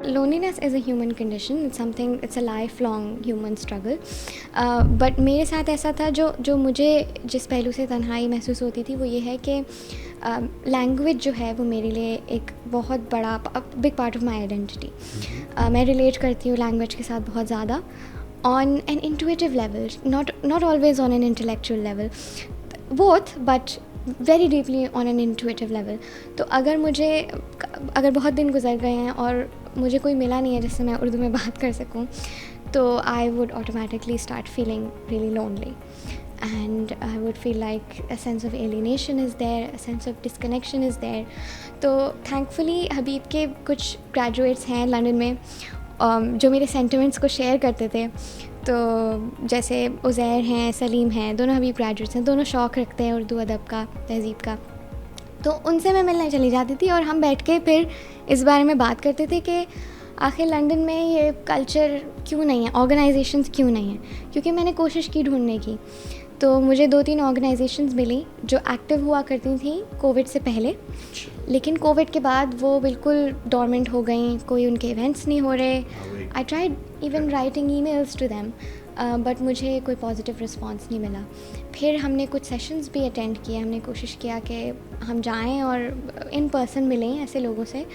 loneliness is a human condition. It's something, it's a lifelong human struggle. But मेरे साथ ऐसा था, जो मुझे जिस पहलू से तन्हाई महसूस होती थी वो ये है कि लैंग्वेज जो है वो मेरे लिए एक बहुत बड़ा big part of my identity. मैं रिलेट करती हूँ लैंग्वेज के साथ बहुत ज़्यादा on an intuitive level, not always on an intellectual level, both, but very deeply on an intuitive level. तो अगर बहुत दिन गुजर गए हैं और मुझे कोई मिला नहीं है जिससे मैं उर्दू में बात कर सकूं, तो I would automatically start feeling really lonely, and I would feel like a sense of alienation is there, a sense of disconnection is there. तो thankfully हबीब के कुछ graduates हैं लंदन में जो मेरे सेंटिमेंट्स को शेयर करते थे. तो जैसे उज़ैर हैं, सलीम हैं, दोनों हबीब ग्रेजुएट्स हैं, दोनों शौक़ रखते हैं उर्दू अदब का, तहज़ीब का. तो उनसे मैं मिलने चली जाती थी और हम बैठ के फिर इस बारे में बात करते थे कि आखिर लंदन में ये कल्चर क्यों नहीं है, ऑर्गेनाइजेशंस क्यों नहीं हैं. क्योंकि मैंने कोशिश की ढूंढने की, तो मुझे 2-3 ऑर्गेनाइजेशंस मिली जो एक्टिव हुआ करती थी कोविड से पहले, लेकिन कोविड के बाद वो बिल्कुल डॉर्मेंट हो गई, कोई उनके इवेंट्स नहीं हो रहे. I tried even writing emails to them, but मुझे कोई पॉजिटिव रिस्पांस नहीं मिला. फिर हमने कुछ सेशंस भी अटेंड किए, हमने कोशिश किया कि हम जाएं और इन पर्सन मिलें ऐसे लोगों से.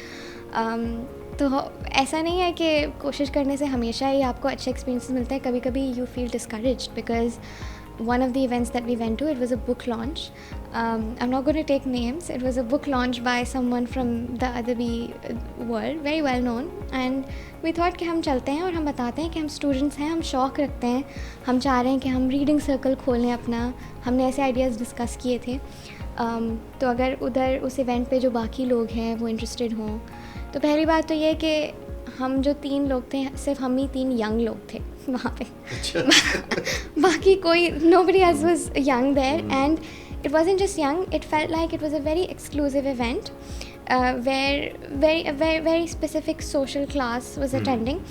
तो ऐसा नहीं है कि कोशिश करने से हमेशा ही आपको अच्छे एक्सपीरियंसेस मिलते हैं. कभी कभी you feel discouraged because one of the events that we went to, it was a book launch. I'm not going to take names. It was a book launch by someone from the Adabi world, very well known. And we thought कि हम चलते हैं और हम बताते हैं कि हम स्टूडेंट्स हैं, हम शौक़ रखते हैं, हम चाह रहे हैं कि हम रीडिंग सर्कल खोलें अपना. हमने ऐसे आइडियाज़ डिस्कस किए थे. तो अगर उधर उस इवेंट पे जो बाकी लोग हैं वो इंटरेस्टेड हों, तो पहली बात तो ये कि हम जो 3 लोग थे, सिर्फ हम ही 3 यंग लोग थे वहाँ पे. बाकी कोई nobody else was young there, and it wasn't just young, it felt like it was a very exclusive event where a very specific social class was attending,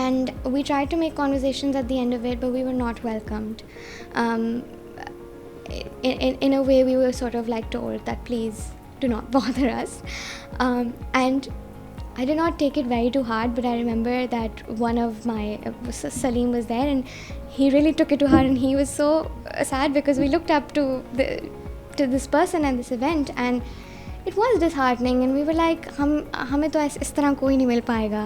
and we tried to make conversations at the end of it, but we were not welcomed. In a way we were sort of like told that please do not bother us, and I did not take it very too hard, but I remember that one of my Salim was there, and he really took it to heart, and he was so sad because we looked up to this person and this event, and it was disheartening, and we were like हमें तो इस तरह कोई नहीं मिल पाएगा.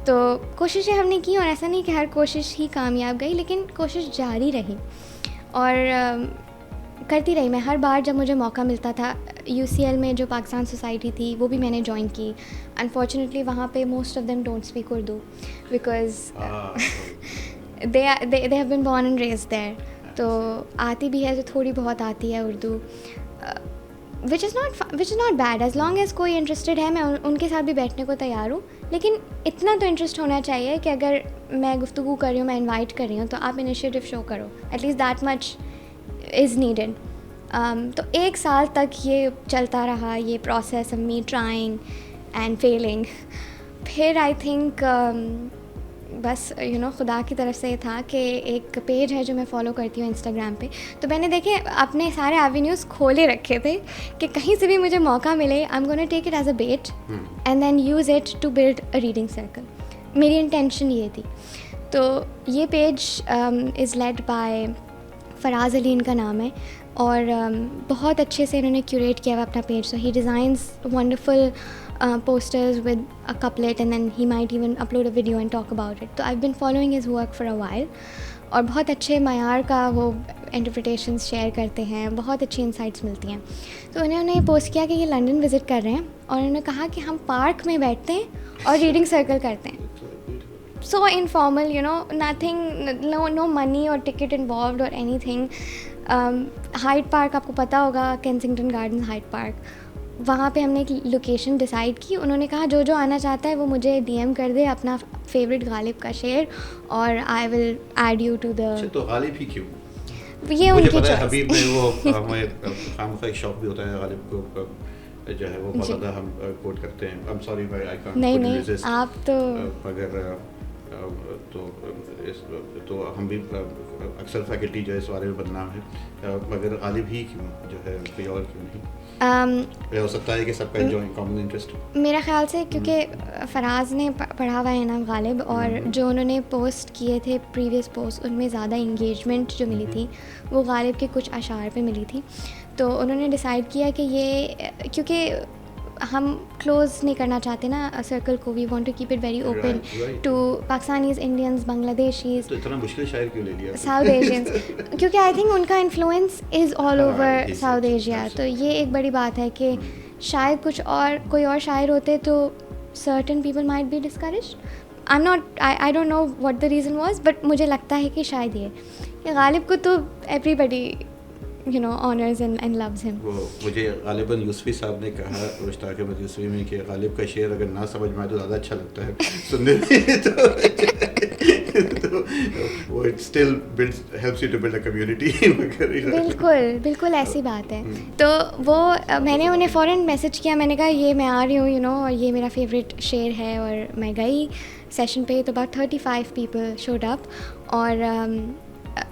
तो कोशिशें हमने की, और ऐसा नहीं कि हर कोशिश ही कामयाब गई, लेकिन कोशिश जारी रही और करती रही. मैं हर बार जब मुझे मौका मिलता था, UCL में जो पाकिस्तान सोसाइटी थी वो भी मैंने ज्वाइन की. अनफॉर्चुनेटली वहाँ पे most of them don't speak Urdu because they have been born and raised there. तो आती भी है तो थोड़ी बहुत आती है Urdu, which is not bad as long as कोई इंटरेस्टेड है. मैं उनके साथ भी बैठने को तैयार हूँ, लेकिन इतना तो इंटरेस्ट होना चाहिए कि अगर मैं गुफ्तगू कर रही हूँ, मैं इन्वाइट कर रही हूँ, तो आप इनिशिएटिव शो करो. At least that much is needed. तो 1 साल तक ये चलता रहा, ये process of me trying and failing. फिर आई थिंक बस खुदा की तरफ से था कि एक पेज है जो मैं फॉलो करती हूँ इंस्टाग्राम पे, तो मैंने देखे अपने सारे एवेन्यूज़ खोले रखे थे कि कहीं से भी मुझे मौका मिले, I am gonna take it as a bet and then use it to build a reading circle. मेरी इंटेंशन ये थी. तो ये page is led by Faraz Ali, इनका नाम है, और बहुत अच्छे से इन्होंने क्यूरेट किया हुआ अपना page. So he designs wonderful posters with a couplet, and then he might even upload a video and talk about it. So I've been following his work for a while, और बहुत अच्छे मयार का वो interpretations share करते हैं, बहुत अच्छी इंसाइट्स मिलती हैं. तो उन्होंने पोस्ट किया कि ये लंदन विज़िट कर रहे हैं, और उन्होंने कहा कि हम पार्क में बैठते हैं और रीडिंग सर्कल करते हैं. So informal, nothing, no money or ticket involved or anything. Hyde Park आपको पता होगा, केंसिंगटन गार्डन हाइड पार्क, वहाँ पे हमने एक लोकेशन डिसाइड की. उन्होंने कहा जो आना चाहता है वो मुझे DM कर दे अपना फेवरेट गालिब का शेर, और I will add you to the. तो गालिब ही क्यों? ये उनकी चॉइस. हबीब में वो हमें खामखा एक शौक भी होता है गालिब को जो है वो बहुत ज़्यादा हम कोट करते हैं. I am sorry, I can't नहीं आप तो मगर तो हम भी अक्सर फैकल्टी जो है इस बारे में बदनाम है, मगर गालिब ही क्यों जो है, कोई और क्यों नहीं? हो सकता है कि सबका जो कॉमन इंटरेस्ट मेरा ख्याल से क्योंकि फराज ने पढ़ा हुआ है ना गालिब, और जो उन्होंने पोस्ट किए थे प्रीवियस पोस्ट उनमें ज़्यादा इंगेजमेंट जो मिली थी वो गालिब के कुछ अशार पे मिली थी। तो उन्होंने डिसाइड किया कि ये, क्योंकि हम क्लोज़ नहीं करना चाहते ना सर्कल को, we want to keep it very open to Pakistanis, Indians, Bangladeshis. तो इतना मुश्किल शायर क्यों ले लिया साउथ एशियंस, क्योंकि आई थिंक उनका influence is all over south Asia. तो ये एक बड़ी बात है कि शायद कुछ और कोई और शायर होते तो certain people might be discouraged. I don't know what the reason was, but मुझे लगता है कि शायद ये कि गालिब को तो everybody honors and loves him. वो मुझे गालिबन यूसुफी साहब ने कहा मुश्ताक अहमद यूसुफी में कि गालिब का शेर अगर ना समझ में आए तो ज़्यादा अच्छा लगता है सुनने में। तो वो it still helps you to build a community. बिल्कुल ऐसी बात है। तो वो मैंने उन्हें फ़ौरन मैसेज किया, मैंने कहा ये मैं आ रही हूँ और ये मेरा फेवरेट शेर है। और मैं गई सेशन पे तो अबाउट 35 पीपल शोड अप। और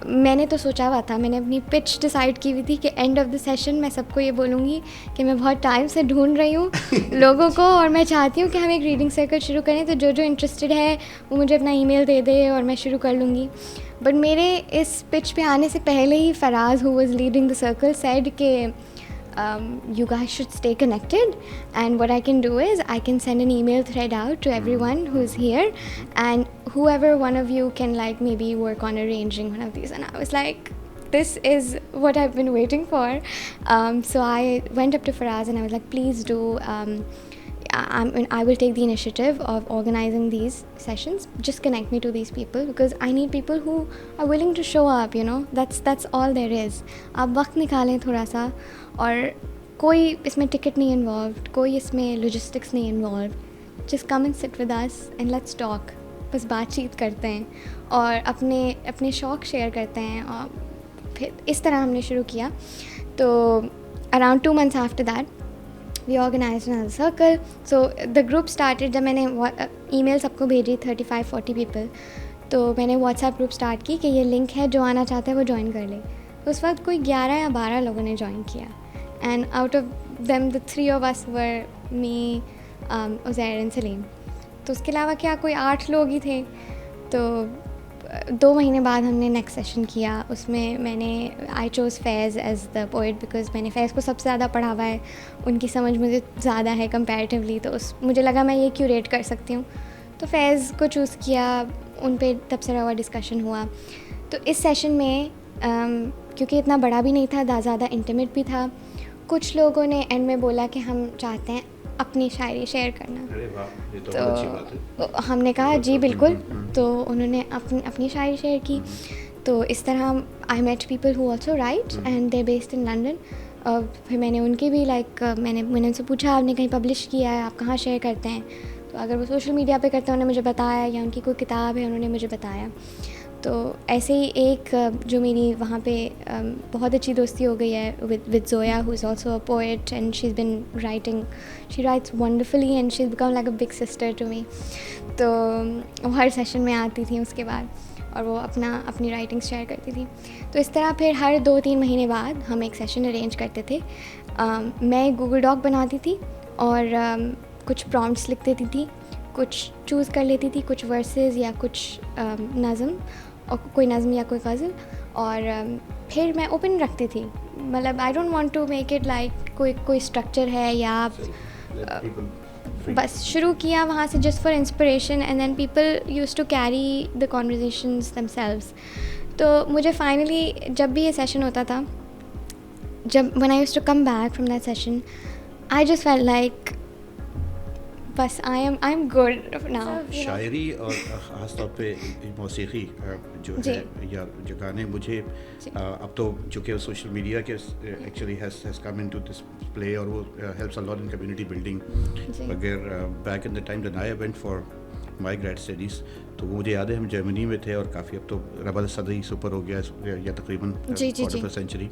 मैंने तो सोचा हुआ था, मैंने अपनी पिच डिसाइड की हुई थी कि एंड ऑफ द सेशन मैं सबको ये बोलूँगी कि मैं बहुत टाइम से ढूंढ रही हूँ लोगों को, और मैं चाहती हूँ कि हम एक रीडिंग सर्कल शुरू करें, तो जो इंटरेस्टेड है वो मुझे अपना ईमेल दे दे और मैं शुरू कर लूँगी। बट मेरे इस पिच पे आने से पहले ही Faraz, who was leading the circle, said कि you guys should stay connected, and what I can do is I can send an email thread out to everyone who's here, and whoever one of you can like maybe work on arranging one of these. And I was like, this is what I've been waiting for. So I went up to Faraz and I was like, please do, I will take the initiative of organizing these sessions. Just connect me to these people because I need people who are willing to show up, that's all there is. आप वक्त निकालें थोड़ा सा, और कोई इसमें ticket नहीं involve, कोई इसमें लॉजिस्टिक्स नहीं involve, just come and sit with us and let's talk. बस बातचीत करते हैं और अपने शौक़ शेयर करते हैं। और फिर इस तरह हमने शुरू किया। तो around 2 months after that we organized another circle. So the group started. जब मैंने ईमेल सबको भेजी 35-40 पीपल, तो मैंने व्हाट्सएप ग्रुप स्टार्ट की कि ये लिंक है, जो आना चाहता है वो ज्वाइन कर ले। तो उस वक्त कोई 11 या 12 लोगों ने ज्वाइन किया, and out of them the 3 of us were me, Uzair and Salim. तो उसके अलावा क्या कोई 8 लोग ही थे। तो 2 महीने बाद हमने नेक्स्ट सेशन किया। उसमें मैंने I chose Faiz as the poet because मैंने फैज़ को सबसे ज़्यादा पढ़ा हुआ है, उनकी समझ मुझे ज़्यादा है कंपैरेटिवली। तो मुझे लगा मैं ये क्यूरेट कर सकती हूँ, तो फैज़ को चूज़ किया। उन पे तबसरा हुआ, डिस्कशन हुआ। तो इस सेशन में क्योंकि इतना बड़ा भी नहीं था, ज़्यादा इंटीमेट भी था, कुछ लोगों ने एंड में बोला कि हम चाहते हैं अपनी शायरी शेयर करना। अरे वाह, ये तो बहुत अच्छी बात है। हमने कहा जी बिल्कुल। तो उन्होंने अपनी शायरी शेयर की। तो इस तरह I met people who also write and they based in London. फिर मैंने उनकी भी मैंने उनसे पूछा आपने कहीं पब्लिश किया है, आप कहाँ शेयर करते हैं? तो अगर वो सोशल मीडिया पे करते हैं उन्होंने मुझे बताया, या उनकी कोई किताब है उन्होंने मुझे बताया। तो ऐसे ही एक जो मेरी वहाँ पे बहुत अच्छी दोस्ती हो गई है with Zoya, who is also a poet and she is been writing, she writes wonderfully and she is become like a big sister to me. तो वो हर सेशन में आती थी उसके बाद, और वो अपनी राइटिंग शेयर करती थी। तो इस तरह फिर हर 2-3 महीने बाद हम एक सेशन अरेंज करते थे। मैं गूगल डॉक बनाती थी और कुछ प्रॉम्प्ट्स लिख देती थी, कुछ चूज़ कर लेती थी, कुछ वर्सेस या कुछ नज़म, और कोई नज़म या कोई गज़ल, और फिर मैं ओपन रखती थी। मतलब I don't want to make it like कोई स्ट्रक्चर है, या बस शुरू किया वहाँ से just for inspiration, and then people use to carry the conversations themselves. तो मुझे फाइनली जब भी ये सेशन होता था, जब when I used to come back from that session, I just felt like बस आई एम गुड नाउ। शायरी और ख़ास तौर पे मौसीकी जो है या जो गाने, मुझे अब तो चूँकि सोशल मीडिया के actually has come into this play, और वो helps a lot in community building. मगर back in the time when I went for my grad studies. तो वो मुझे याद है हम जर्मनी में थे और काफ़ी, अब तो रबल सदी से ऊपर हो गया या तकरीबन क्वार्टर ऑफ अ सेंचुरी।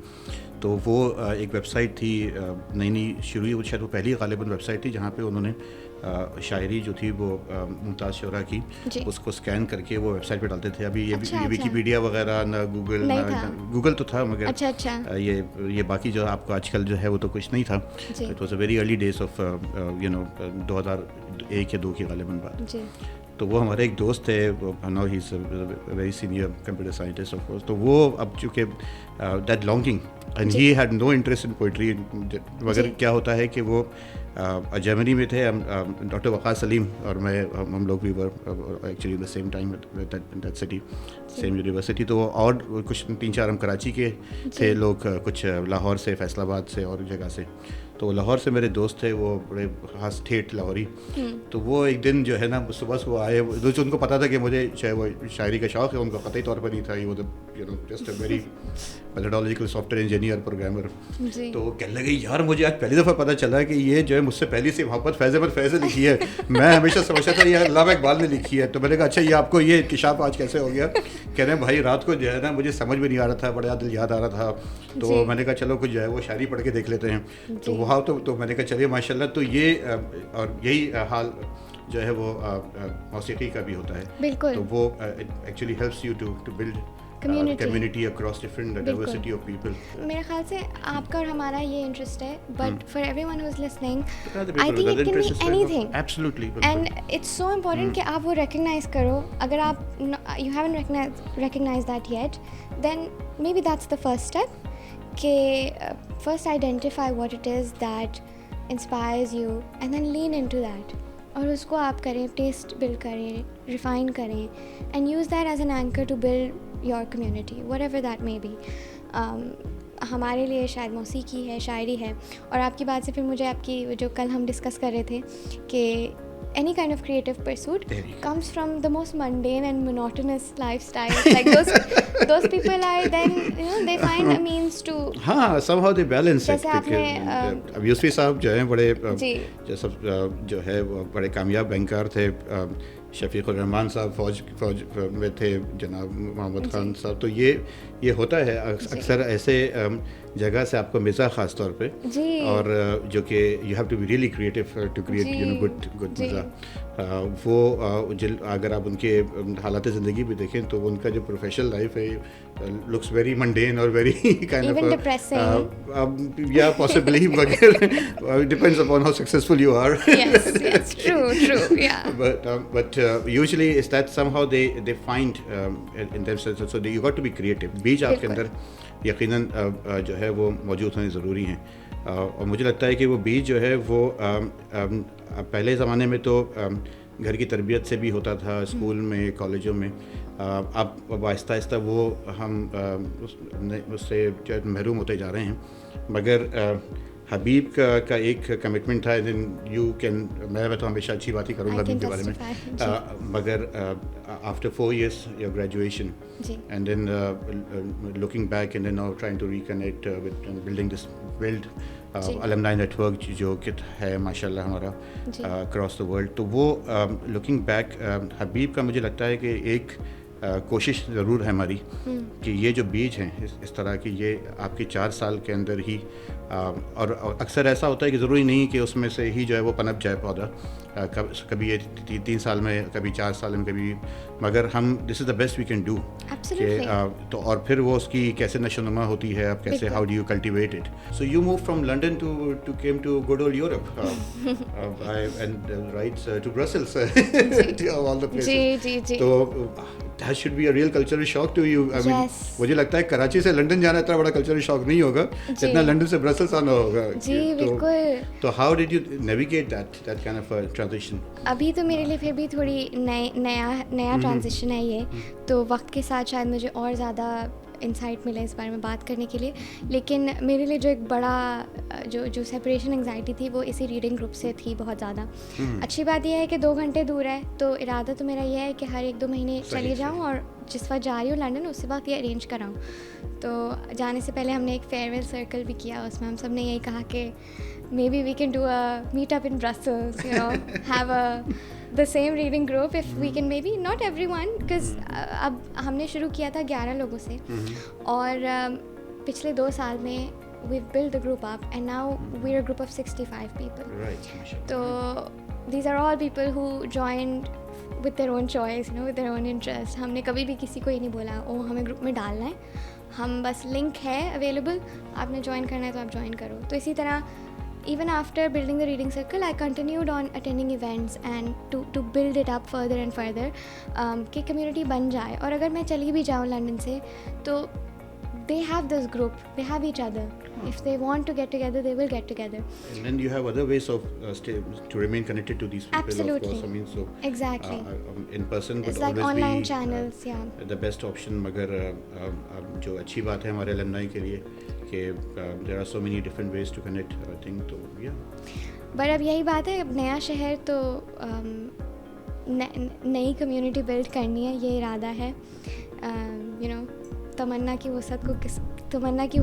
तो वो एक वेबसाइट थी नई नई शुरू हुई, शायद वो पहली गालिबन वेबसाइट थी जहाँ पे उन्होंने शायरी जो थी वो मुमताज़ शोरा की उसको स्कैन करके वो वेबसाइट पे डालते थे। अभी ये विकीपीडिया वगैरह ना गूगल तो था मगर ये बाकी जो आपको आजकल जो है वो तो कुछ नहीं था। It was a very early days of 2001 या 2 की गालिबन बात। तो वो हमारे एक दोस्त थे, now he is very senior computer scientist of course. तो वो अब चूँकि that longing and he had no interest in poetry, मगर क्या होता है कि वो जर्मनी में थे, डॉक्टर वक़ार सलीम और मैं, हम लोग भी were actually the same time that city, same university. तो और कुछ 3-4 हम कराची के थे लोग, कुछ लाहौर से, फैसलाबाद से और जगह से। तो लाहौर से मेरे दोस्त थे, वो बड़े खास ठेठ लाहौरी। तो वो एक दिन जो है ना सुबह सुबह आए, जो उनको पता था कि मुझे चाहे वो शायरी का शौक़ है, उनको कतई तौर पर नहीं था, ये वो just a very methodological software engineer programmer. तो वो कहने लगे यार मुझे आज पहली दफ़ा पता चला कि ये जो है मुझसे पहली से मोहब्बत फैज़ अहमद फैज़ लिखी है। मैं हमेशा समझता था ये अल्लामा इकबाल ने लिखी है। तो मैंने कहा अच्छा ये आपको ये इंकिशाफ आज कैसे हो गया? कह रहे हैं भाई रात को जो है ना मुझे समझ में नहीं आ रहा था, बड़ा दिल याद आ रहा था, तो मैंने कहा चलो कुछ जो है वो शायरी पढ़ के देख लेते हैं। तो वहाँ तो मैंने कहा चलिए माशाल्लाह। तो ये और यही हाल जो है वो मौसीकी का भी होता है। बिल्कुल। तो वो actually helps you to build community across different diversity of people. मेरे ख्याल से आपका और हमारा ये इंटरेस्ट है, but for everyone who is listening, I think it can be anything. Absolutely. And it's so important कि आप वो recognize करो. अगर आप you haven't recognized that yet, then maybe that's the first step. कि first identify what it is that inspires you and then lean into that. और उसको आप करें, टेस्ट बिल्ड करें, रिफाइन करें, and use that as an anchor to build your community, whatever that may be. हमारे लिए शायद मौसीकी है, शायरी है। और आपकी बात से फिर मुझे आपकी जो कल हम डिस्कस कर रहे थे कि any kind of creative pursuit comes from the most mundane and monotonous lifestyle. Like those people are then, they find a means to. हाँ, somehow they balance it. अब यूसुफ़ी साहब जो हैं बड़े जो है वो बड़े कामयाब बैंकर थे। शफीकुर रहमान साहब फौज में थे, जनाब मोहम्मद खान साहब। तो ये होता है अक्सर ऐसे जगह से आपको मिज़ा ख़ास तौर पे, और जो कि you have to be really creative to create good मिज़ा। वो अगर आप उनके हालात ज़िंदगी भी देखें तो उनका जो प्रोफेशनल लाइफ है लुक्स वेरी मंडेन और वेरी काइंड ऑफ या पॉसिबली, मगर depends upon how successful you are. Yes, true, yeah. But usually is that somehow they find in themselves, so you got to be creative. बीज आपके अंदर यकीनन जो है वो मौजूद होने ज़रूरी हैं। और मुझे लगता है कि वो बीज जो है वो पहले ज़माने में तो घर की तरबियत से भी होता था, स्कूल में, कॉलेजों में। अब आहिस्ता आहिस्ता वो हम उससे जो महरूम होते जा रहे हैं। मगर हबीब का एक कमिटमेंट था, दिन यू कैन, मैं तो हमेशा अच्छी बात ही करूँगा हबीब के बारे में, मगर after 4 years your graduation and then looking back and then now trying to reconnect with building this alumni network जो कि है माशाल्लाह हमारा अक्रॉस द वर्ल्ड। तो वो लुकिंग बैक हबीब का मुझे लगता है कि एक कोशिश ज़रूर है हमारी कि ये जो बीज हैं इस तरह की, ये आपकी 4 साल के अंदर ही और अक्सर ऐसा होता है कि ज़रूरी नहीं कि उसमें से ही जो है वो पनप जाए पौधा, कभी ये 3 साल में, कभी 4 साल में, कभी, मगर हम this is the best we can do. तो और फिर वो उसकी कैसे नशोनुमा होती है, आप कैसे, how do you cultivate it. So you move from London to came to good old Europe and rights to Brussels, all the places. तो that should be a real cultural shock to you. I mean, मुझे लगता है कराची से London जाना इतना बड़ा cultural shock नहीं होगा जितना लंदन से ब्रसेल्स आना होगा। जी बिल्कुल। तो how did you navigate that kind of a transition? अभी तो मेरे लिए फिर भी थोड़ी नया ट्रांजिशन है ये, तो वक्त के साथ शायद मुझे और ज़्यादा इंसाइट मिले इस बारे में बात करने के लिए। लेकिन मेरे लिए जो एक बड़ा जो सेपरेशन एंग्जाइटी थी वो इसी रीडिंग ग्रुप से थी बहुत ज़्यादा। अच्छी बात यह है कि 2 घंटे दूर है, तो इरादा तो मेरा यह है कि हर 1-2 महीने चली जाऊँ और जिस वक्त जा रही हूँ लंदन उसी वक्त ये अरेंज कराऊँ। तो जाने से पहले हमने एक फेयरवेल सर्कल भी किया, उसमें हम सब ने यही कहा कि maybe we can do a meetup in Brussels, you know, have the same reading group if we can, maybe not everyone, because अब हमने शुरू किया था 11 लोगों से, और पिछले 2 साल में we've built the group up and now we're a group of 65 people. Right. So these are all people who joined with their own choice, you know, with their own interest. हमने कभी भी किसी को ये नहीं बोला ओ हमें ग्रुप में डालना है, हम बस लिंक है अवेलेबल, आपने ज्वाइन करना है तो आप ज्वाइन करो. तो इसी तरह even after building the reading circle, I continued on attending events and to build it up further and further, कि community बन जाए. और अगर मैं चली भी जाऊँ लंदन से तो they have this group, they have each other. If they want to get together, they will get together. And then you have other ways of to remain connected to these people. Absolutely. Of course, I mean, so Exactly. In person It's would like always online be channels, yeah. the best option. मगर जो अच्छी बात है हमारे alumni के लिए कि there are so many different ways to connect. I think तो yeah. But अब यही बात है, अब नया शहर तो नई कम्युनिटी बिल्ड करनी है, ये इरादा है. You know, तमन्ना की वसत को किस तमन्ना की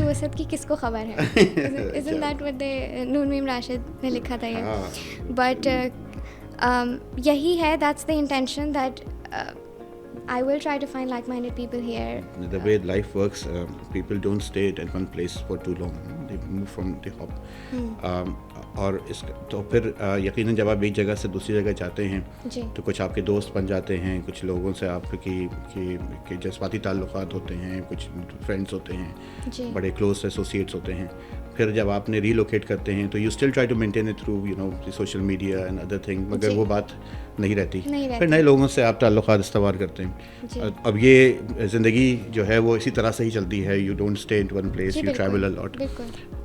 वसत की किसको खबर है. Isn't that what Noon meme Rashid ने लिखा था ये. But यही है, that's the intention, that I will try to find like-minded people here. The way life works, people don't stay at one place for too long. They move from the hop. और इस तो फिर यकीनन जब आप एक जगह से दूसरी जगह जाते हैं तो कुछ आपके दोस्त बन जाते हैं, कुछ लोगों से आपकी जज्बाती ताल्लुकात होते हैं, कुछ फ्रेंड्स होते हैं, बड़े क्लोज एसोसिएट्स होते हैं. फिर जब आपने रीलोकेट करते हैं तो you still try to maintain it through you know social media and other thing, मगर वो बात नहीं रहती. फिर नए लोगों से आप ताल्लुकात इस्तेमाल करते हैं. अब ये ज़िंदगी जो है वो इसी तरह से ही चलती है. You don't stay in one place, you travel a lot.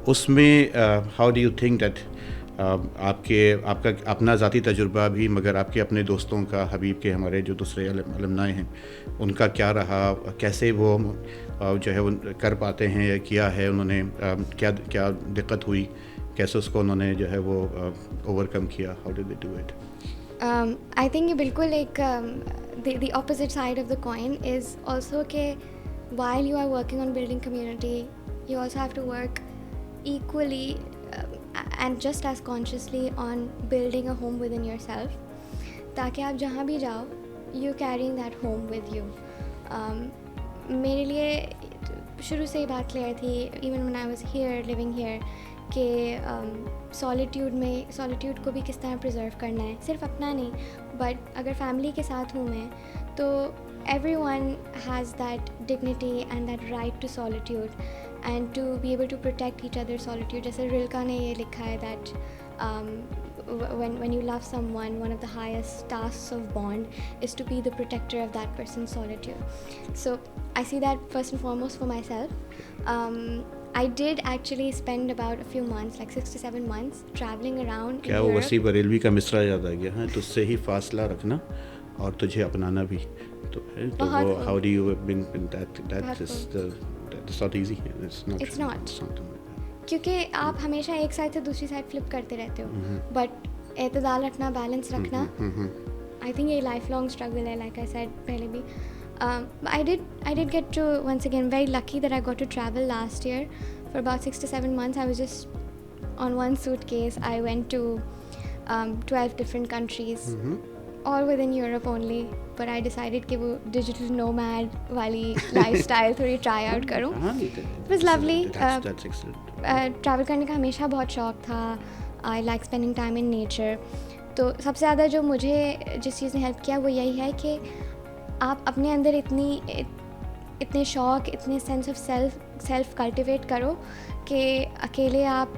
उसमें how do you think that आपका अपना ज़ाती तजुर्बा भी, मगर आपके अपने दोस्तों का, हबीब के हमारे जो दूसरे अलमनाए हैं, उनका क्या रहा, कैसे वो जो है वो कर पाते हैं या किया है उन्होंने, क्या दिक्कत हुई, कैसे उसको उन्होंने जो है वो ओवरकम किया, how did they do it. I think ये बिल्कुल एक the opposite side of the coin is also के while you are working on building community, you also have to work equally and just as consciously on building a home within yourself, ताकि आप जहाँ भी जाओ you carrying that home with you. मेरे लिए शुरू से ही बात क्लियर थी, even when I was here living here, कि सॉलिट्यूड को भी किस तरह प्रिजर्व करना है, सिर्फ अपना नहीं, बट अगर फैमिली के साथ हूँ मैं तो everyone has that dignity and that right to solitude and to be able to protect each other's solitude. जैसे रिल्का ने ये लिखा है that when you love someone, one of the highest tasks of bond is to be the protector of that person's solitude. So I see that first and foremost for myself. I did actually spend about a few months, like 6 to 7 months, traveling around. क्या वो वसी बरेलवी का मिसरा याद आ गया है, तुझसे ही फासला रखना और तुझे अपनाना भी. तो वो how do you been that is it's not easy. It's not. क्योंकि आप हमेशा एक साइड से दूसरी साइड फ्लिप करते रहते हो, बट एतदाल रखना, बैलेंस रखना, आई थिंक ये लाइफ लॉन्ग स्ट्रगल है. लाइक आई सेड पहले भी, I did get to, once again, very lucky that I got to travel last year for about 6 to 7 months. I was just on one suitcase. I went to 12 different countries, all within Europe only. But I decided कि वो digital nomad वाली lifestyle थोड़ी try out करूँ. It was lovely. That's excellent. Travel करने का हमेशा बहुत शौक था. I like spending time in nature. तो सबसे ज़्यादा जो मुझे जिस चीज़ ने हेल्प किया वो यही है कि आप अपने अंदर इतने शौक, इतने सेंस ऑफ सेल्फ कल्टिवेट करो कि अकेले आप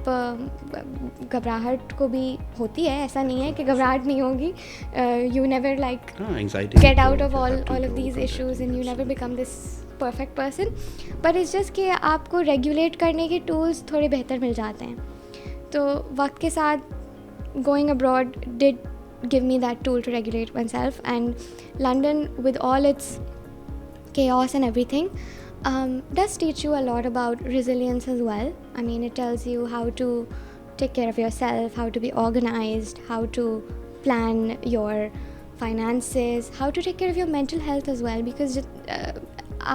घबराहट को भी होती है, ऐसा नहीं है कि घबराहट नहीं होगी. You never like get out of all of these issues and you never become this perfect person, but it's just कि आपको रेगुलेट करने के टूल्स थोड़े बेहतर मिल जाते हैं. तो वक्त के साथ going abroad did give me that tool to regulate myself, and London, with all its chaos and everything, does teach you a lot about resilience as well. I mean, it tells you how to take care of yourself, how to be organized, how to plan your finances, how to take care of your mental health as well, because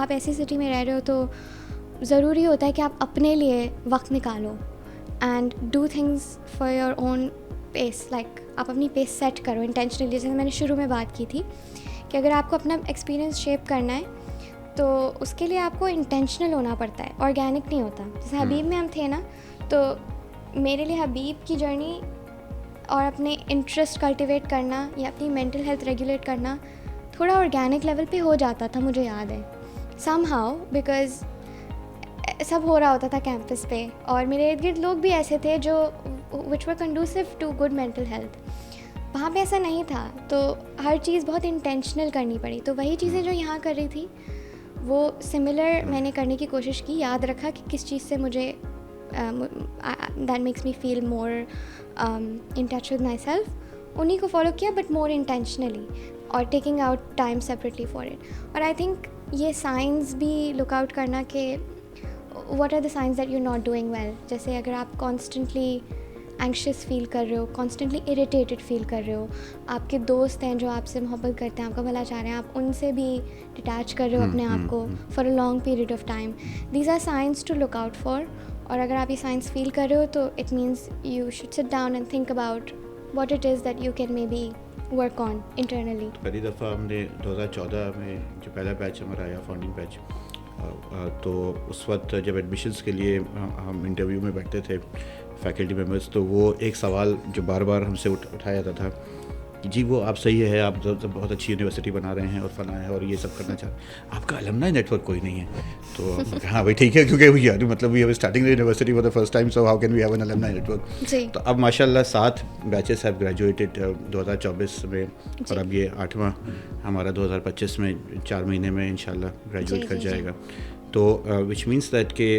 आप ऐसी city में रह रहे हो तो ज़रूरी होता है कि आप अपने लिए वक्त निकालो and do things for your own pace. Like आप अपनी पेस सेट करो इंटेंशनली. जैसे मैंने शुरू में बात की थी कि अगर आपको अपना एक्सपीरियंस शेप करना है तो उसके लिए आपको इंटेंशनल होना पड़ता है, ऑर्गेनिक नहीं होता. जैसे हबीब में हम थे ना, तो मेरे लिए हबीब की जर्नी और अपने इंटरेस्ट कल्टिवेट करना या अपनी मेंटल हेल्थ रेगुलेट करना थोड़ा ऑर्गेनिक लेवल पे हो जाता था, मुझे याद है समहाउ, बिकॉज सब हो रहा होता था कैंपस पे और मेरे इर्द गिर्द लोग भी ऐसे थे जो विच वर कंडूसिव टू गुड मेंटल हेल्थ. वहाँ पे ऐसा नहीं था, तो हर चीज़ बहुत इंटेंशनल करनी पड़ी. तो वही चीज़ें जो यहाँ कर रही थी वो सिमिलर मैंने करने की कोशिश की. याद रखा कि किस चीज़ से मुझे that makes me feel more in touch with my self. उन्हीं को फॉलो किया बट मोर इंटेंशनली और taking out time separately for it. और आई थिंक ये साइंस भी लुक आउट करना कि what are the signs that you not doing well. जैसे अगर आप कॉन्स्टेंटली एंग्शियस फील कर रहे हो, कॉन्स्टेंटली इरिटेटेड फील कर रहे हो, आपके दोस्त हैं जो आपसे मोहब्बत करते हैं, आपका भला चाह रहे हैं, आप उनसे भी डिटैच कर रहे हो अपने आप को for a long period of time, these are signs to look out for. और अगर आप ये साइंस फील कर रहे हो तो it means you should sit down and think about what it is that you can may be work on internally. पहली दफ़ा हमने 2014 में जो पहला बैच हमारा आया फाउंडिंग बैच, तो उस वक्त जब एडमिशन्स के लिए हम इंटरव्यू में बैठते थे फैकल्टी मेम्बर्स, तो वो एक सवाल जो बार बार हमसे उठाया जाता था कि जी वो आप सही है, आप बहुत अच्छी यूनिवर्सिटी बना रहे हैं और फना है और ये सब करना चाह रहे हैं, आपका अलमनाई नेटवर्क कोई नहीं है. तो हाँ भाई ठीक है, क्योंकि यार मतलब we have starting the university for the first time, so how can we have an alumni network. तो अब माशाल्लाह 7 बैचेस हैव ग्रेजुएटेड 2024 में और अब ये 8वां हमारा 2025 में 4 महीने में इंशाल्लाह ग्रेजुएट कर जाएगा. तो विच मीन्स दैट के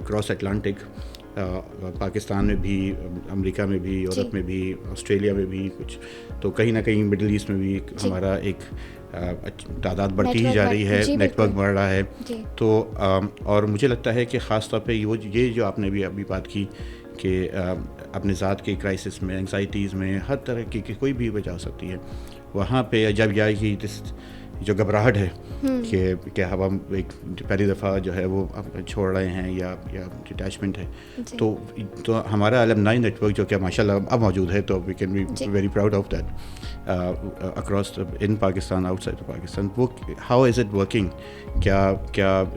अक्रॉस अटलांटिक पाकिस्तान में भी, अमेरिका में भी, यूरोप में भी, ऑस्ट्रेलिया में भी कुछ, तो कहीं ना कहीं मिडिल ईस्ट में भी हमारा एक तादाद बढ़ती ही जा रही है, नेटवर्क बढ़ रहा है. तो और मुझे लगता है कि ख़ास तौर पे ये जो आपने भी अभी बात की कि अपने ज़ात के क्राइसिस में, एंग्जाइटीज़ में, हर तरह की कोई भी वजह हो सकती है, वहाँ पे जब यह जो घबराहट है कि हम एक पहली दफ़ा जो है वो छोड़ रहे हैं या डिटैचमेंट है, तो हमारा अलमनाई नेटवर्क जो कि माशाल्लाह अब मौजूद है, तो we can be very proud of that across in Pakistan, outside Pakistan. वो हाउ इज़ इट वर्किंग? क्या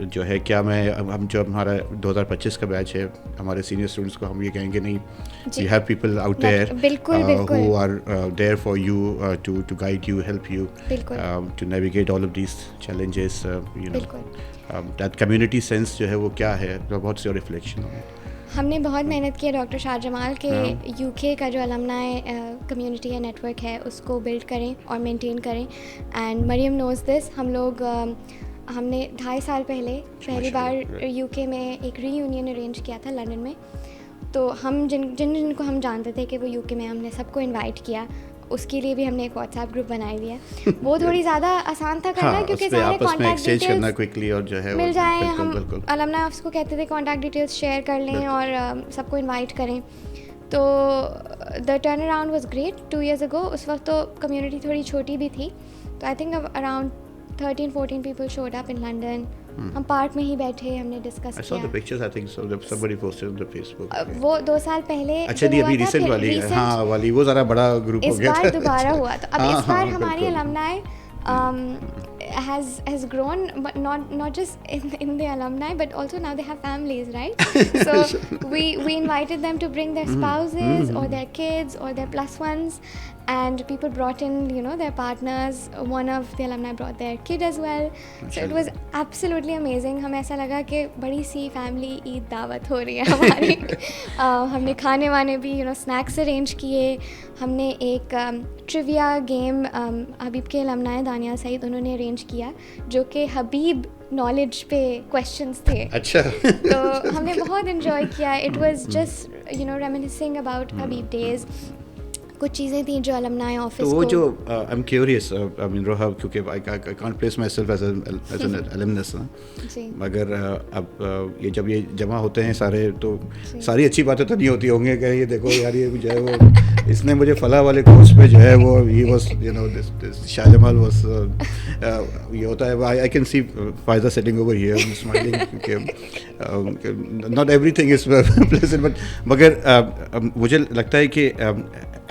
जो है, क्या हम जो हमारा 2025 का बैच है, हमारे सीनियर स्टूडेंट्स को हम ये कहेंगे नहीं, we have people out there who are there for you to guide you, help you to navigate all of these challenges, you know. that community sense जो है वो क्या है, what's your reflection on it? हमने बहुत मेहनत की है डॉक्टर शाह जमाल के यूके का जो अलमनाई कम्युनिटी या नेटवर्क है उसको बिल्ड करें और मेंटेन करें. And Maryam knows this. हम लोग हमने 2.5 साल पहले पहली बार यूके में एक रीयूनियन अरेंज किया था लंदन में. तो हम जिनको हम जानते थे कि वो यूके में, हमने सबको इनवाइट किया. उसके लिए भी हमने एक व्हाट्सएप ग्रुप बनाई हुई है. वो थोड़ी ज़्यादा आसान था करना, क्योंकि सारे कॉन्टैक्ट डिटेल्स क्विकली और जो है मिल जाएँ. हम अलमनाई ऑफिस को कहते थे कॉन्टैक्ट डिटेल्स शेयर कर लें और सबको इनवाइट करें. तो the turn around was great 2 years ago. उस वक्त तो कम्युनिटी थोड़ी छोटी भी थी, तो I think around 13-14 people showed up in London. हम पार्क में ही बैठे, हमने डिस्कस किया. I saw the pictures, I think so, somebody posted on the Facebook. वो 2 साल पहले. अच्छा नहीं, अभी रिसेंट वाली, हाँ वाली, वो ज़रा बड़ा ग्रुप हो गया था. इस बार दोबारा हुआ, तो अब इस बार हमारी alumni has grown, but not just in the alumni, but also now they have families, right? So we invited them to bring their spouses or their kids or their plus ones, and people brought in, you know, their partners. One of the alumni brought their kid as well. So it was absolutely amazing. हमें ऐसा लगा कि बड़ी सी family Eid दावत हो रही है हमारी. हमने खाने वाने भी, you know, स्नैक्स अरेंज किए. हमने एक ट्रिविया गेम हबीब के अलमनाई दानिया सईद उन्होंने अरेंज किया, जो कि हबीब नॉलेज पे क्वेश्चंस थे. अच्छा. तो हमने बहुत इन्जॉय किया. It was just, you know, reminiscing about Habib days. कुछ चीज़ें थी जो अलमनाई ऑफिस तो वो जो I am curious, I mean Roha, क्योंकि I can't place myself as an alumnus ना, मगर अब ये जब ये जमा होते हैं सारे, तो सारी अच्छी बातें तो नहीं होती होंगी कि ये देखो यार ये जो है वो इसने मुझे फला वाले कोर्स पे जो है वो he was you know this Shahjamal was ये होता है आई कैन सी फायदा sitting over here smiling not everything is pleasant but मगर मुझे लगता है कि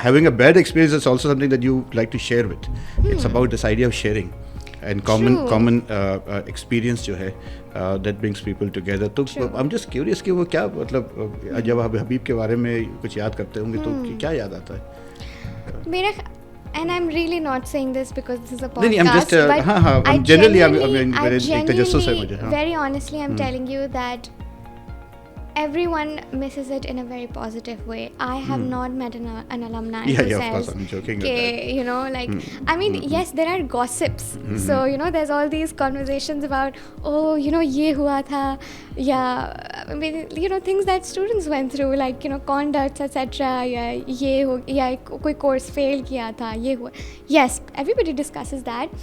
having a bad experience is also something that you like to share with. It's about this idea of sharing and common experience जो है that brings people together. तो I'm just curious कि वो क्या मतलब जब आप हबीब के बारे में कुछ याद करते होंगे तो क्या याद आता है? मेरा and I'm really not saying this because this is a podcast. I'm just but I'm genuinely very honestly I'm telling you that everyone misses it in a very positive way. I have not met an alumni who says, of course, I'm joking with that. You know, like, I mean, yes, there are gossips. So, you know, there's all these conversations about, oh, you know, ye hua tha, yeah, I mean, you know, things that students went through, like, you know, conducts, etc. Yeah, koi course fail kiya tha, ye hua. Yes, everybody discusses that.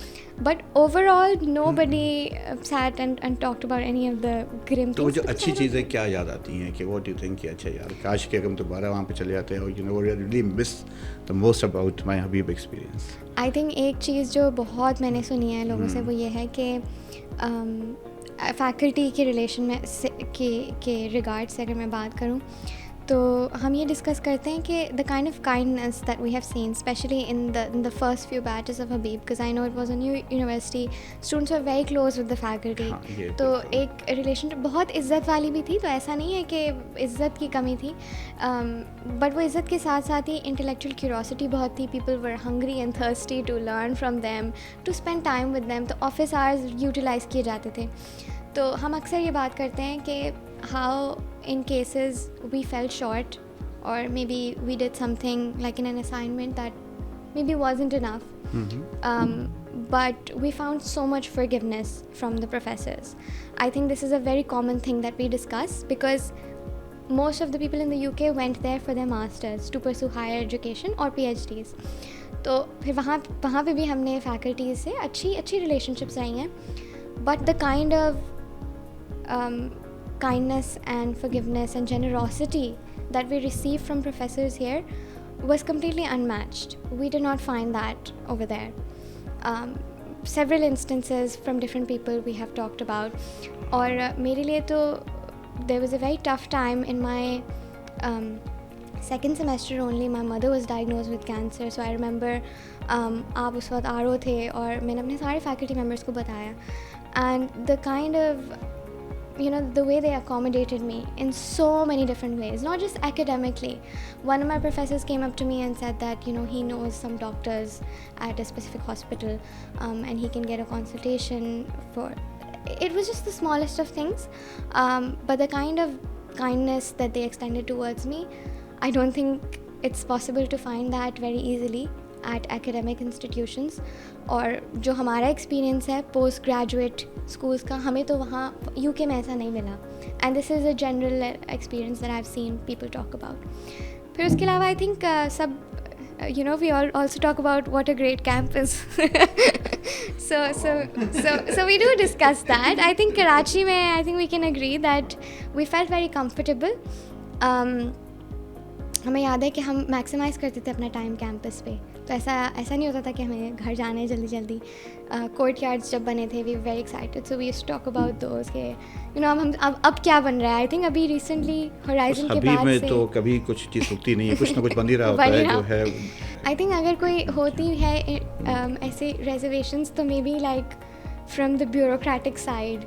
But overall, nobody sat and talked about any of the grim things. तो जो अच्छी चीज़ें क्या याद आती हैं कि what do you think कि अच्छा यार काश कि हम दोबारा वहाँ पे चले जाते हैं और you know what I really miss the most about my Habib experience. I think एक चीज़ जो बहुत मैंने सुनी है लोगों से वो ये है कि फैकल्टी के रिलेशन में के रिगार्ड से अगर मैं बात करूँ तो हम ये डिस्कस करते हैं कि the kind of kindness that we have seen specially in the first few batches of Habib because I know it was a new university students were very close with the faculty तो एक relation बहुत इज़्ज़त वाली भी थी तो ऐसा नहीं है कि इज़्ज़त की कमी थी बट वो इज़्ज़त के साथ साथ ही इंटेलेक्चुअल क्यूरोसिटी बहुत थी people were hungry and thirsty to learn from them to spend time with them तो ऑफिस आवर्स यूटिलाइज़ किए जाते थे तो हम अक्सर ये बात करते हैं कि how in cases we fell short or maybe we did something like in an assignment that maybe wasn't enough but we found so much forgiveness from the professors. I think this is a very common thing that we discuss because most of the people in the UK went there for their masters to pursue higher education or PhDs. तो फिर वहाँ पे भी हमने faculties से अच्छी relationships रही हैं but the kind of kindness and forgiveness and generosity that we receive from professors here was completely unmatched. We did not find that over there. Several instances from different people we have talked about. और मेरे लिए तो there was a very tough time in my second semester only. My mother was diagnosed with cancer, so I remember आप उस वक्त RO थे और मैंने अपने सारे faculty members को बताया and the kind of you know the way they accommodated me in so many different ways, not just academically. One of my professors came up to me and said that you know he knows some doctors at a specific hospital and he can get a consultation for it was just the smallest of things but the kind of kindness that they extended towards me, I don't think it's possible to find that very easily at academic institutions. और जो हमारा experience है post graduate schools का हमें तो वहाँ UK में ऐसा नहीं मिला and this is a general experience that I have seen people talk about. फिर उसके अलावा आई थिंक सब you know we all also talk about what a great campus so we do discuss that. I think Karachi mein I think we can agree that we felt very comfortable. हमें याद है कि हम maximise करते थे अपना time campus पे तो ऐसा नहीं होता था कि हमें घर जाना है जल्दी कोर्ट यार्ड्स जब बने थे we very excited so we used to talk about those के यू नो अब क्या बन रहा है. आई थिंक अभी रिसेंटली होराइजन के बाद में तो कभी कुछ चीज़ रुकती नहीं है कुछ ना कुछ बन ही रहा होता है जो है. आई थिंक अगर कोई होती है ऐसे रिजर्वेशंस तो may be like from the bureaucratic side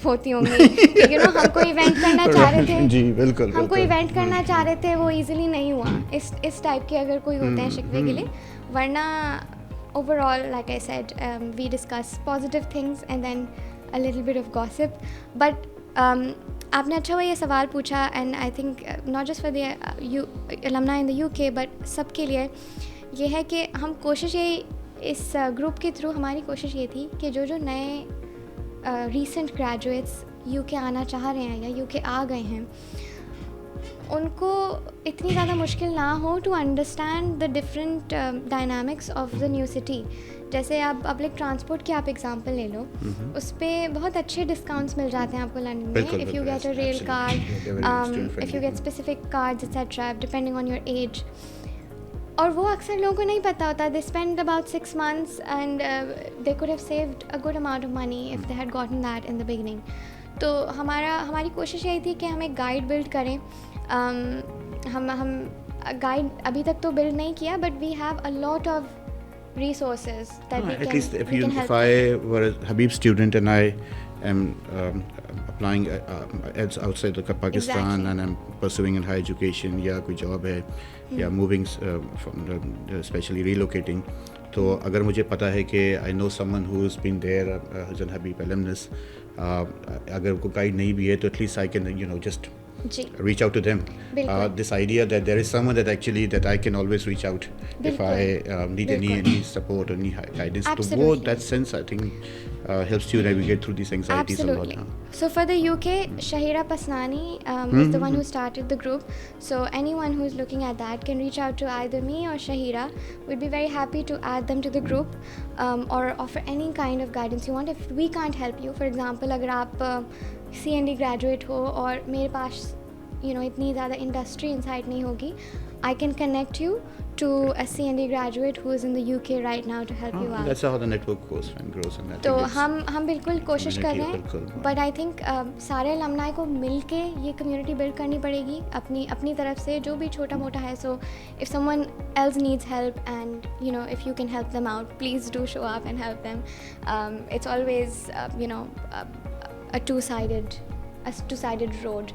होती होंगी. यू नो हम कोई इवेंट करना चाह रहे थे जी बिल्कुल हम कोई इवेंट करना चाह रहे थे वो इजीली नहीं हुआ इस टाइप के अगर कोई होते हैं शिकवे के लिए. वरना overall like I said we discuss positive things and then a little bit of gossip. But आपने अच्छा हुआ ये सवाल पूछा and I think not just for the alumni in the UK but सबके लिए ये है कि हम कोशिश ये इस ग्रुप के थ्रू हमारी कोशिश ये थी कि जो नए रीसेंट ग्रेजुएट्स यूके आना चाह रहे हैं या यूके आ गए हैं उनको इतनी ज़्यादा मुश्किल ना हो to understand the different dynamics of the new city. जैसे आप पब्लिक ट्रांसपोर्ट की आप एग्जांपल ले लो उस पर बहुत अच्छे डिस्काउंट्स मिल जाते हैं आपको लंदन में if you get a rail card if you get specific cards etcetera depending on your age. और वो अक्सर लोगों को नहीं पता होता. They spend about 6 months and they could have saved a good amount of money if they had gotten that in the beginning. तो हमारी कोशिश यही थी कि हम एक गाइड बिल्ड करें. हम गाइड अभी तक तो बिल्ड नहीं किया, but we have a lot of resources that we at can, least we can help. if I were a Habib student and I am applying outside of Pakistan Exactly. and I'm pursuing in higher education या कोई job है या moving from especially relocating, तो अगर मुझे पता है कि I know someone who's been there as an Habib alumnus, अगर वो गाइड नहीं भी है तो at least I can just ji reach out to them. बिल्कुल. This idea that there is someone that I can always reach out if I need any support or any guidance. So Absolutely. that sense I think helps you navigate through these anxieties Absolutely. a lot. So for the UK, Shahira Pasnani is the one who started the group. So anyone who's looking at that can reach out to either me or Shahira. We'd be very happy to add them to the group or offer any kind of guidance you want. If we can't help you, for example, अगर आप CND graduate हो और मेरे पास इतनी ज़्यादा industry insight नहीं होगी, I can connect you to a CND graduate who is in the UK right now to help you out. That's how the network goes and grows. And I तो think it's हम बिल्कुल कोशिश कर रहे बिल्कुल. हैं, बट आई थिंक सारे alumni को मिल के ये कम्युनिटी बिल्ड करनी पड़ेगी अपनी तरफ से, जो भी छोटा मोटा है. So if someone else needs help and if you can help them out, please do show up and help them. It's always a two-sided road.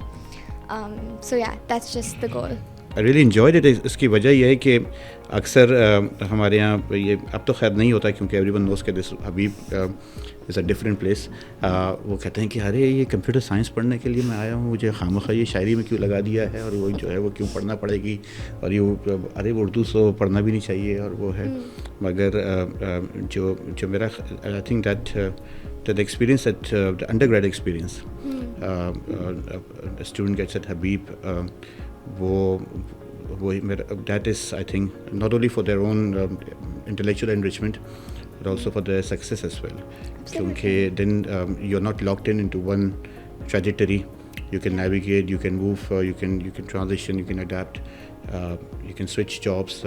So yeah, that's just the goal. I really enjoyed it. इसकी वजह यह है कि अक्सर हमारे यहाँ ये अब तो खैर नहीं होता क्योंकि एवरीवन नोस के this Habib is a different place. वो कहते हैं कि अरे ये कंप्यूटर साइंस पढ़ने के लिए मैं आया हूँ, मुझे खामखा ये शायरी में क्यों लगा दिया है, और वो जो है वो क्यों पढ़ना पड़ेगी, और ये अरे वो उर्दू तो पढ़ना भी नहीं चाहिए, और वो है. मगर जो मेरा I think that the experience that the undergrad experience a student gets at Habib, that is I think not only for their own intellectual enrichment but also for their success as well. Because then you're not locked into one trajectory. You can navigate, you can move, you can transition, you can adapt, you can switch jobs.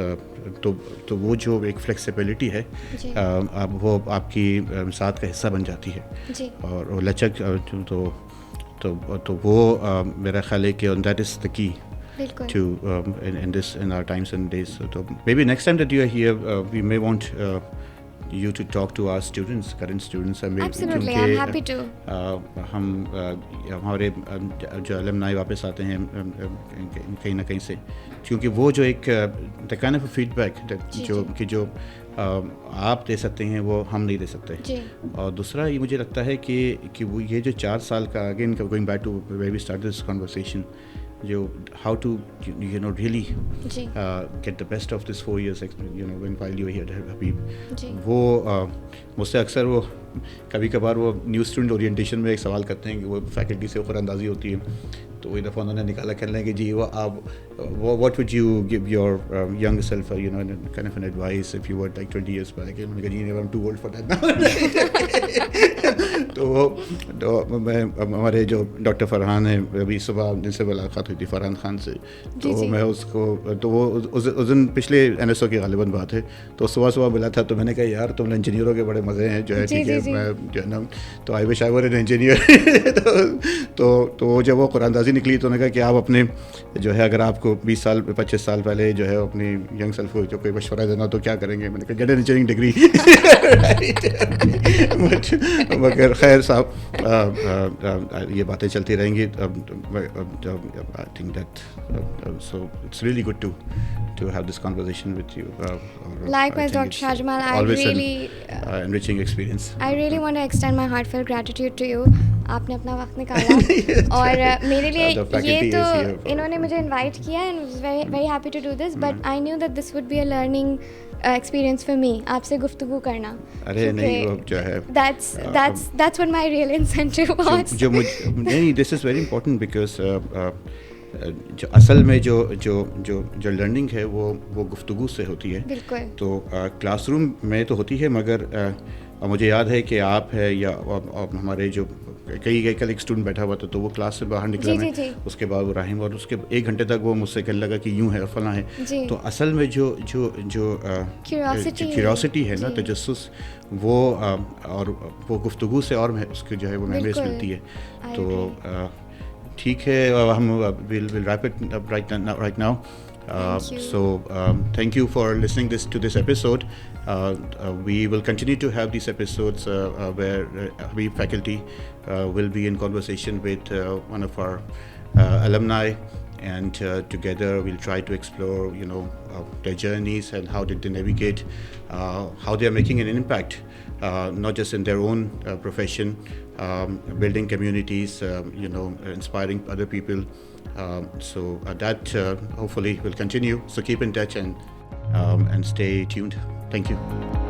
तो वो जो एक flexibility है अब वो आपकी साथ का हिस्सा बन जाती है जी. और वो लचक तो वो मेरा ख्याल है कि that is the key to in our times and days. So maybe next time that you are here we may want you to talk to our students, current students. Absolutely, I'm happy to. हम हमारे जो alumni वापस आते हैं कहीं ना कहीं से, क्योंकि वो जो एक the kind of feedback जो आप दे सकते हैं वो हम नहीं दे सकते जी. और दूसरा ये मुझे लगता है कि वो ये जो 4 साल का again going back to where we started this conversation, जो how to really get the best of this 4 years while you were here at Habib. वो मुझसे अक्सर वो कभी कभार वो न्यू स्टूडेंट ओरिएंटेशन में एक सवाल करते हैं कि वो फैकल्टी से ख़ुरानंदाज़ी होती है, तो वही दफ़ा उन्होंने निकाला कहने कि जी वो आप what would you give your young self kind of an advice if you were like 20 years back? मैंने कहा जी I'm too old for that now. तो मैं हमारे जो डॉक्टर फरहान है, अभी सुबह जिनसे मुलाकात हुई थी फरहान खान से, तो मैं उसको तो वो उस दिन पिछले NSO की गालिबन बात है, तो सुबह मिला था, तो मैंने कहा यार तुम इंजीनियरों के बड़े मज़े हैं जो है, ठीक है मैं जो है ना, तो I wish I were an engineer. तो जब वो कुरानदाजी निकली तो उन्होंने कहा कि आप अपने जो है अगर आपको 20 साल 25 साल पहले जो है अपनी यंग सेल्फ को जो कोई मशवरा देना तो क्या करेंगे. मैंने कहा गेट एन इंजीनियरिंग डिग्री. मगर खैर साहब ये बातें चलती रहेंगी. I think that so it's really good to have this conversation with you. Likewise, Dr. Shahjamal, I really enriching experience. I really want to extend my heartfelt gratitude to you. आपने अपना वक्त निकाला और मेरे लिए ये तो इन्होंने मुझे invite किया and I was very very happy to do this. But I knew that this would be a learning experience for me. आपसे गुफ्तगू करना. अरे नहीं वो जो है. That's what my real incentive was. जो मुझे नहीं, this is very important because जो असल में जो लर्निंग है वो गुफ्तगू से होती है. बिल्कुल. तो क्लासरूम में तो होती है, मगर मुझे याद है कि आप है या हमारे जो कल एक स्टूडेंट बैठा हुआ था, तो वो क्लास से बाहर निकला जी, मैं, जी, जी। उसके बाद वो राहिम, और उसके 1 घंटे तक वो मुझसे कहने लगा कि यूँ है और फलां है। जी। तो असल में जो क्यूरियोसिटी है ना, जी। तजस्सुस, वो और वो गुफ्तगू से और उसको जो है वो महसूस बिल्कुल। मिलती है। I तो agree. ठीक है, हम will wrap it up right now. Thank you. So thank you for listening to this episode. We will continue to have these episodes where Habib faculty will be in conversation with one of our alumni, and together we'll try to explore, their journeys and how did they navigate, how they are making an impact, not just in their own profession, building communities, inspiring other people. So that hopefully will continue. So keep in touch and stay tuned. Thank you.